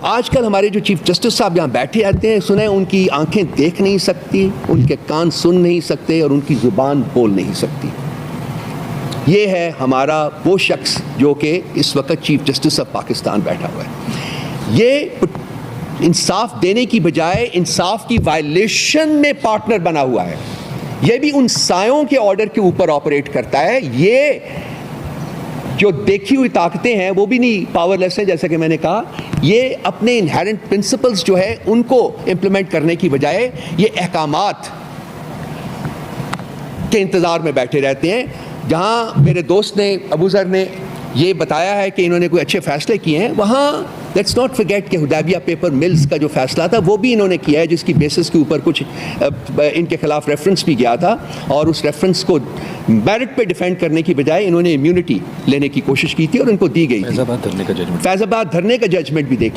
آج کل ہمارے جو چیف جسٹس صاحب یہاں بیٹھے آتے ہیں, سنیں ان کی آنکھیں دیکھ نہیں سکتی, ان کے کان سن نہیں سکتے, اور ان کی زبان بول نہیں سکتی. یہ ہے ہمارا وہ شخص جو کہ اس وقت چیف جسٹس آف پاکستان بیٹھا ہوا ہے. یہ انصاف دینے کی بجائے انصاف کی وائلیشن میں پارٹنر بنا ہوا ہے. یہ بھی ان سایوں کے آرڈر کے اوپر آپریٹ کرتا ہے. یہ جو دیکھی ہوئی طاقتیں ہیں وہ بھی نہیں پاور لیس ہیں, جیسا کہ میں نے کہا. یہ اپنے انہیرنٹ پرنسپلز جو ہے ان کو امپلیمنٹ کرنے کی بجائے یہ احکامات کے انتظار میں بیٹھے رہتے ہیں. جہاں میرے دوست نے, ابو ذر نے یہ بتایا ہے کہ انہوں نے کوئی اچھے فیصلے کیے ہیں, وہاں لیٹس ناٹ فرگیٹ کہ حدیبیہ پیپر ملز کا جو فیصلہ تھا وہ بھی انہوں نے کیا ہے, جس کی بیسس کے اوپر کچھ ان کے خلاف ریفرنس بھی گیا تھا, اور اس ریفرنس کو میرٹ پہ ڈیفینڈ کرنے کی بجائے انہوں نے امیونٹی لینے کی کوشش کی تھی اور ان کو دی گئی تھی. فیض آباد دھرنے کا ججمنٹ فیض آباد دھرنے کا ججمنٹ بھی دیکھ لیجیے.